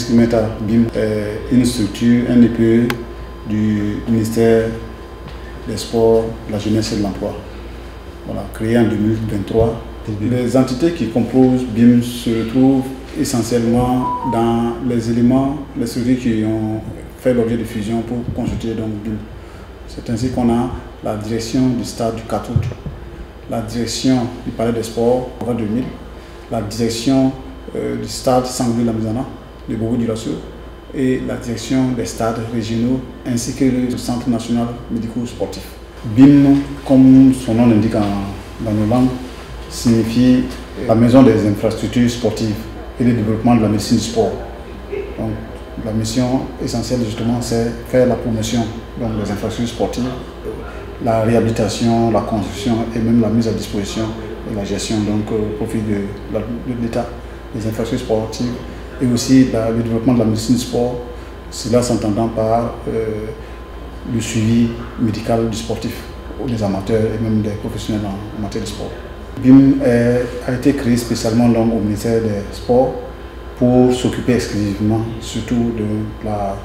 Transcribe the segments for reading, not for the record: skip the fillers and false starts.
Uniris Meta BIM est une structure, un EPE du ministère des Sports, de la Jeunesse et de l'Emploi. Voilà, créé en 2023. Les entités qui composent BIM se retrouvent essentiellement dans les éléments, les structures qui ont fait l'objet de fusion pour constituer donc BIM. C'est ainsi qu'on a la direction du stade du 4 août, la direction du palais des sports en 2000, la direction du stade Sanglé-Lamizana, de Bobo-Dioulasso, et la direction des stades régionaux ainsi que le centre national médico-sportif. BIM, comme son nom l'indique dans nos langues, signifie la maison des infrastructures sportives et le développement de la médecine du sport. Donc, la mission essentielle justement c'est faire la promotion donc, des infrastructures sportives, la réhabilitation, la construction et même la mise à disposition et la gestion donc, au profit de l'État des infrastructures sportives et aussi le développement de la médecine du sport, cela s'entendant par le suivi médical du sportif, des amateurs et même des professionnels en matière de sport. BIM a été créé spécialement donc, au ministère des Sports pour s'occuper exclusivement surtout de la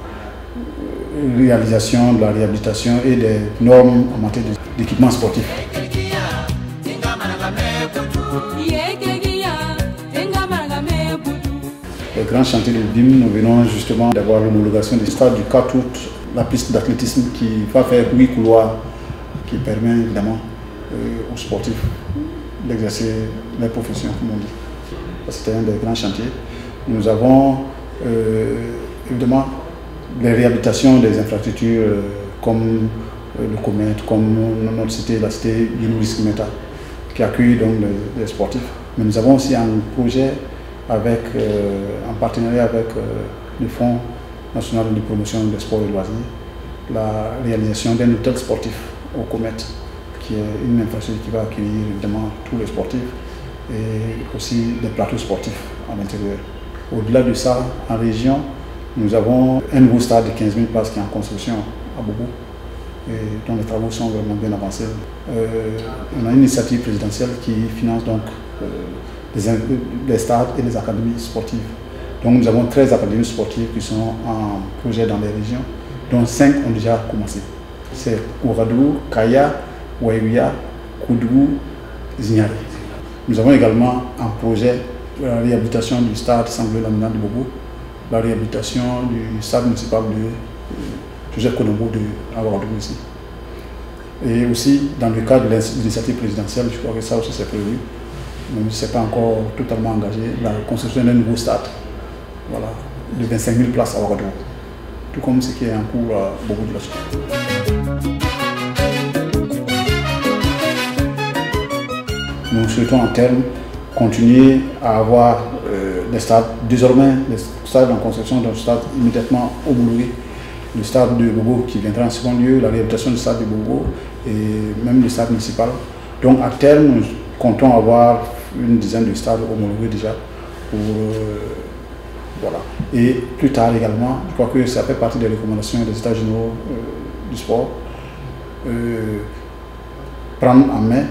réalisation, de la réhabilitation et des normes en matière d'équipement sportif. Le grand chantier de BIM, nous venons justement d'avoir l'homologation du stade du 4 août, la piste d'athlétisme qui va faire 8 couloirs, qui permet évidemment aux sportifs d'exercer leur profession, comme on dit. C'était un des grands chantiers. Nous avons évidemment les réhabilitations des infrastructures comme le Comet, comme notre cité, la cité Uniris Meta, qui accueille donc les sportifs. Mais nous avons aussi un projet avec, en partenariat avec le Fonds national de promotion des sports et des loisirs, la réalisation d'un hôtel sportif au Comet, qui est une infrastructure qui va accueillir évidemment tous les sportifs et aussi des plateaux sportifs à l'intérieur. Au-delà de ça, en région, nous avons un nouveau stade de 15 000 places qui est en construction à Bobo et dont les travaux sont vraiment bien avancés. On a une initiative présidentielle qui finance donc les stades et les académies sportives. Donc nous avons 13 académies sportives qui sont en projet dans les régions, dont 5 ont déjà commencé. C'est Ouagadougou, Kaya, Ouaïouya, Koudougou, Zignari. Nous avons également un projet de la réhabilitation du stade Sanglé-Lamizana de Bobo, la réhabilitation du stade municipal de Joseph Konombo de Ouagadougou ici. Et aussi, dans le cadre de l'initiative présidentielle, je crois que ça aussi c'est prévu, mais ce n'est pas encore totalement engagé, la construction d'un nouveau stade, voilà, de 25 000 places à Ouagadougou, tout comme ce qui est en cours à Bobo-Dioulasso. Nous souhaitons en terme continuer à avoir des stades, désormais les stades en construction d'un stade immédiatement homologué, le stade de Bobo qui viendra en second lieu, la réhabilitation du stade de Bobo et même le stade municipal. Donc à terme, nous comptons avoir une dizaine de stades homologués déjà. Voilà. Et plus tard également, je crois que ça fait partie des recommandations des États généraux du sport, prendre en main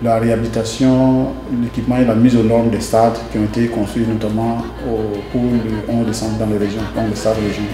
la réhabilitation, l'équipement et la mise aux normes des stades qui ont été construits notamment pour le 11 décembre dans les régions, dans les stades régionaux.